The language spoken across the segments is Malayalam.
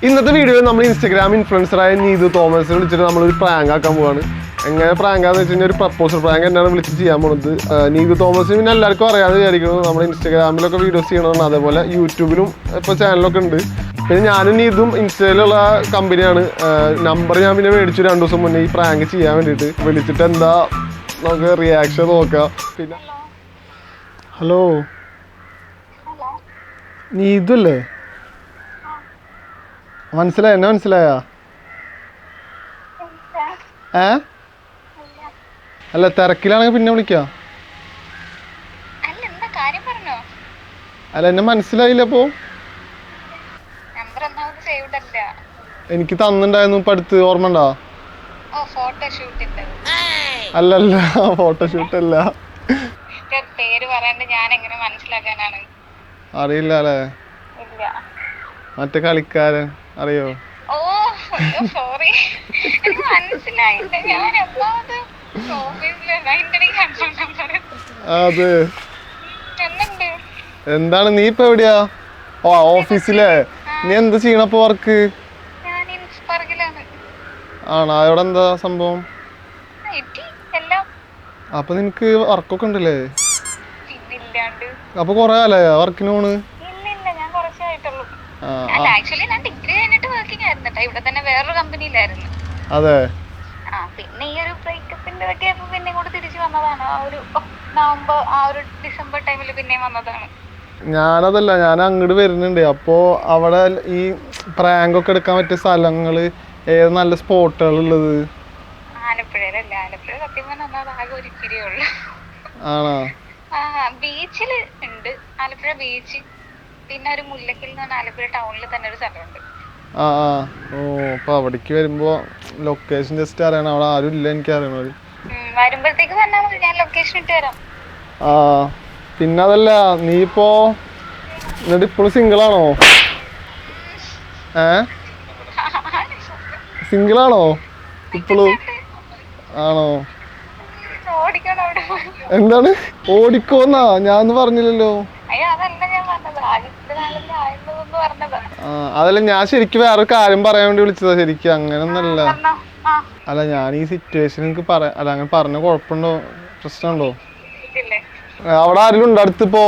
ഇന്നത്തെ വീഡിയോയിൽ നമ്മൾ ഇൻസ്റ്റാഗ്രാം ഇൻഫ്ലുവൻസറായ നീതു തോമസിനെ വിളിച്ചിട്ട് നമ്മളൊരു പ്രാങ്ക് ആക്കാൻ പോവാണ്. എങ്ങനെ പ്രാങ്കാന്ന് വെച്ച് കഴിഞ്ഞാൽ ഒരു പ്രപ്പോസൽ പ്രാങ്ക് തന്നെയാണ് വിളിച്ച് ചെയ്യാൻ പോകുന്നത്. നീതു തോമസ് പിന്നെ എല്ലാവർക്കും അറിയാതെ വിചാരിക്കുന്നു. നമ്മൾ ഇൻസ്റ്റാഗ്രാമിലൊക്കെ വീഡിയോസ് ചെയ്യണമെന്ന്, അതേപോലെ യൂട്യൂബിലും ഇപ്പോൾ ചാനലൊക്കെ ഉണ്ട്. പിന്നെ ഞാനും നീതും ഇൻസ്റ്റയിലുള്ള കമ്പനിയാണ്. നമ്പർ ഞാൻ പിന്നെ മേടിച്ചു 2 ദിവസം മുന്നേ ഈ പ്രാങ്ക് ചെയ്യാൻ വേണ്ടിയിട്ട്. വിളിച്ചിട്ട് എന്താ നമുക്ക് റിയാക്ഷൻ നോക്കാം. പിന്നെ ഹലോ നീതു അല്ലേ? മനസ്സിലായ എന്നെ മനസ്സിലായാ? അല്ല തിരക്കിലാണെങ്കിൽ പിന്നെ വിളിക്കാം. അല്ല എന്നെ മനസ്സിലായില്ല. അപ്പോ എനിക്ക് തന്നിണ്ടായിരുന്നു ഇപ്പൊ അടുത്ത്, ഓർമ്മ ഉണ്ടോ? അല്ലല്ല, ഫോട്ടോഷൂട്ട് അല്ല. അറിയില്ല അല്ലേ? മറ്റേ കളിക്കാരൻ അറിയോ? അതെ. എന്താണ് നീ ഇപ്പൊ എവിടെയാ? ഓ ഓഫീസിലെ. നീ എന്ത് ചെയ്യണപ്പോ വർക്ക്? ആണോ? അവിടെ എന്താ സംഭവം? അപ്പൊ നിനക്ക് വർക്കൊക്കെ ഉണ്ടല്ലേ? അപ്പൊ കൊറേ ആലേ വർക്കിന് പോണ്? അതെ. പിന്നെ ഈ ഒരു ബ്രേക്കപ്പിന്റെ പറ്റിയപ്പോ പിന്നെ ഇങ്ങോട്ട് തിരിച്ചു വന്നതാണ്. ആ ഒരു നവംബർ, ആ ഒരു ഡിസംബർ ടൈമിൽ പിന്നെ വന്നതാണ്. ഞാനതല്ല, ഞാൻ അങ്ങോട്ട് വരുന്നുണ്ട്. അപ്പോ അവിടെ ഈ പ്രാങ്ക് ഒക്കെ എടുക്കാൻ പറ്റിയ സ്ഥലങ്ങള് ഏത് നല്ല സ്പോട്ടുകൾ ഉള്ളത്? ആലപ്പുഴയിലല്ലേ? ആലപ്പുഴ സത്യം പറഞ്ഞാൽ ആകെ ഒരു ഇച്ചിരിയേ ഉള്ളു. ആണോ? ബീച്ചില് ഉണ്ട്, ആലപ്പുഴ ബീച്ച്. പിന്നെ ഒരു മുല്ലക്കൽ എന്ന് പറഞ്ഞാൽ ആലപ്പുഴ ടൗണിൽ തന്നെ ഒരു സ്ഥലമുണ്ട്. ഓ അപ്പൊ അവിടേക്ക് വരുമ്പോ ലൊക്കേഷൻ ജസ്റ്റ് അറിയണം. അവിടെ ആരും ഇല്ല എനിക്ക് അറിയണത്. വരുമ്പോഴത്തേക്ക് പറഞ്ഞാൽ മതി, ഞാൻ ലൊക്കേഷൻ ഇട്ട് തരാം. പിന്നെ അതല്ല, നീ ഇപ്പോ എന്നിട്ട് ഇപ്പോഴും സിംഗിളാണോ? സിംഗിളാണോ ഇപ്പോഴും? ആണോ? എന്താണ് ഓടിക്കോന്നാ? ഞാനൊന്നും പറഞ്ഞില്ലല്ലോ. അതല്ല, ഞാൻ ശരിക്കും വേറൊരു കാര്യം പറയാൻ വേണ്ടി വിളിച്ചതാ. ശരിക്കും അങ്ങനൊന്നല്ല. അല്ല, ഞാൻ ഈ സിറ്റുവേഷൻ എനിക്ക് പറയാം. അല്ല, അങ്ങനെ പറഞ്ഞ കുഴപ്പമുണ്ടോ? പ്രശ്നമുണ്ടോ? അവിടെ ആരെങ്കിലും ഉണ്ടോ അടുത്തിപ്പോ?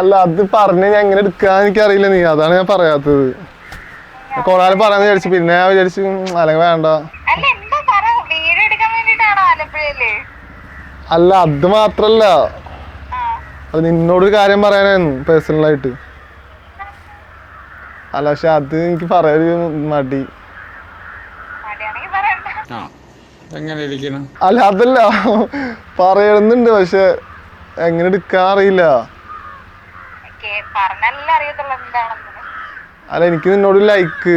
അല്ല, അത് പറഞ്ഞ് ഞാൻ എങ്ങനെ എടുക്കാന്ന് എനിക്കറിയില്ല. നീ അതാണ് ഞാൻ പറയാത്തത്. കൊറേ പറയാന്ന് വിചാരിച്ചു, പിന്നെ ഞാൻ വിചാരിച്ചു അല്ലെങ്കിൽ വേണ്ട. അല്ല, അത് മാത്രല്ല, അത് നിന്നോടൊരു കാര്യം പറയാനായിരുന്നു പേഴ്സണലായിട്ട്. അല്ല, പക്ഷെ അത് എനിക്ക് പറയാനൊരു മടി. അല്ല, അതല്ല, പറയണമെന്നുണ്ട്, പക്ഷെ എങ്ങനെ എടുക്കാൻ അറിയില്ല. അല്ല, എനിക്ക് നിന്നോട് ലൈക്ക്.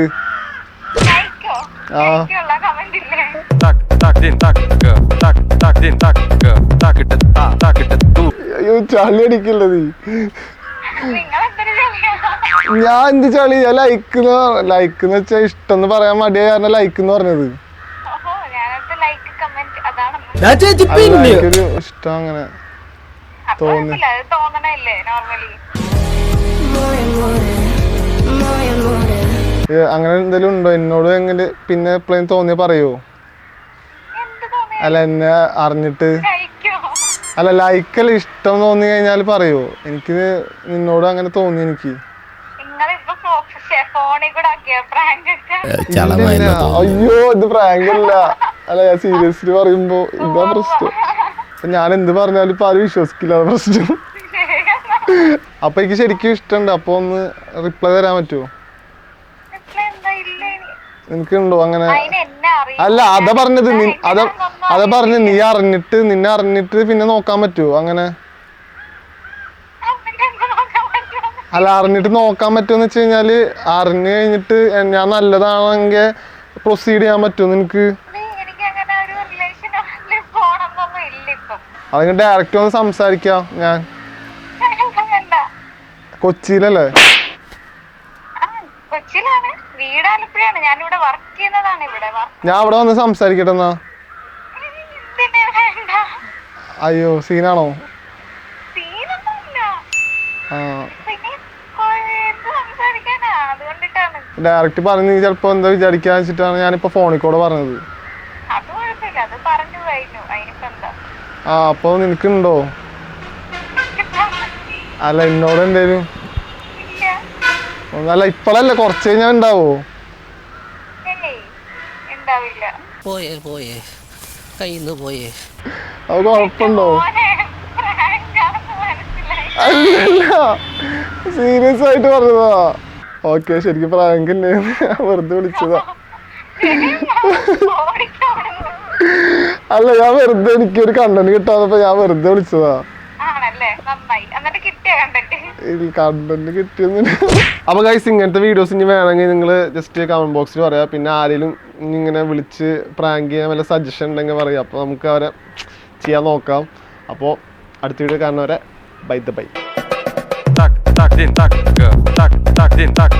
അയ്യോ, ചളി അടിക്കില്ല നീ. ഞാൻ എന്ത് ചളി? ഞാൻ ലൈക്ക് എന്ന് വെച്ചാ ഇഷ്ടം എന്ന് പറയാൻ മടിയാ കാരണം ലൈക്ക് എന്ന് പറഞ്ഞത്. എനിക്കൊരു ഇഷ്ടം അങ്ങനെ തോന്നി. അങ്ങനെ എന്തെങ്കിലും ഉണ്ടോ എന്നോട്? എങ്ങനെ പിന്നെ എപ്പോഴും തോന്നിയ പറയോ? അല്ല, എന്നെ അറിഞ്ഞിട്ട്. അല്ല, ലൈക്കല്ല, ഇഷ്ടം തോന്നി കഴിഞ്ഞാൽ പറയോ? എനിക്ക് നിന്നോട് അങ്ങനെ തോന്നി. എനിക്ക് അയ്യോ, ഇത് പ്രാങ്ക് അല്ല. അല്ല, ഞാൻ സീരിയസ്ലി പറയുമ്പോ ഇതാ പ്രശ്നം. ഞാൻ എന്ത് പറഞ്ഞാലും ഇപ്പൊ ആരും വിശ്വസിക്കില്ല, പ്രശ്നം. അപ്പൊ എനിക്ക് ശരിക്കും ഇഷ്ടമുണ്ട്. അപ്പൊ ഒന്ന് റിപ്ലൈ തരാൻ പറ്റുമോ? എനിക്കുണ്ടോ അങ്ങനെ? അല്ല, അതാ പറഞ്ഞത്. അതാ പറഞ്ഞത്, നിന്നെ അറിഞ്ഞിട്ട് പിന്നെ നോക്കാൻ പറ്റുമോ അങ്ങനെ? അല്ല, അറിഞ്ഞിട്ട് നോക്കാൻ പറ്റുമെന്ന് വെച്ച് കഴിഞ്ഞാല്, അറിഞ്ഞു കഴിഞ്ഞിട്ട് ഞാൻ നല്ലതാണെങ്കിൽ പ്രൊസീഡ് ചെയ്യാൻ പറ്റുമോ നിനക്ക്? അതിന് ഡയറക്റ്റ് ഒന്ന് സംസാരിക്കാം. ഞാൻ കൊച്ചിയിലല്ലേ? വീട് ആലപ്പുഴയാണ്, ഞാനിവിടെ വർക്ക് ചെയ്യുന്നതാണ്. ഞാൻ അവിടെ വന്ന് സംസാരിക്കട്ടെ എന്നാ? അയ്യോ, സീനാണോ? പിന്നെ എന്ത് സംസാരിക്കാനാ, അതുകൊണ്ടിട്ടാണ്. ഡയറക്റ്റ് പറഞ്ഞ് നീ ചിലപ്പോ എന്താ വിചാരിക്കാന്ന് വെച്ചിട്ടാണ് ഞാനിപ്പോ ഫോണിൽ കൂടെ പറഞ്ഞത്. അത് കുഴപ്പമില്ല, അത് പറഞ്ഞു കഴിഞ്ഞു, അതിനിപ്പോ എന്താ. അപ്പൊ നിനക്കുണ്ടോ? അല്ല എന്നോട് എന്തേലും ഒന്നല്ല, ഇപ്പഴല്ല കുറച്ച് കഴിഞ്ഞാൽ ഉണ്ടാവോ? ഉണ്ടാവില്ല. പോയേ പോയേ കയ്യിന്ന് പോയേ. അത് കുഴപ്പമുണ്ടോ? അല്ലല്ല, സീരിയസ് ആയിട്ട് പറഞ്ഞതാ. ഓക്കെ, ശരിക്കും പ്രാങ്ക് തന്നെ, വെറുതെ വിളിച്ചതാ. അല്ല, ഞാൻ വെറുതെ എനിക്കൊരു കണ്ടന്റ് കിട്ടാതപ്പോ ഞാൻ വെറുതെ വിളിച്ചതാ. കണ്ടന്റ് കിട്ടിയൊന്നും. അപ്പൊ ഗൈസ്, ഇങ്ങനത്തെ വീഡിയോസ് ഇനി വേണമെങ്കിൽ നിങ്ങൾ ജസ്റ്റ് കമന്റ് ബോക്സിൽ പറയാം. പിന്നെ ആരെങ്കിലും ഇങ്ങനെ വിളിച്ച് പ്രാങ്ക് ചെയ്യാൻ വല്ല സജഷൻ ഉണ്ടെങ്കിൽ പറയാം. അപ്പോൾ നമുക്ക് അവരെ ചെയ്യാൻ നോക്കാം. അപ്പോൾ അടുത്ത വീഡിയോ കാണുന്നവരെ by. Tak, tak, din, tak, tak, tak, din, tak.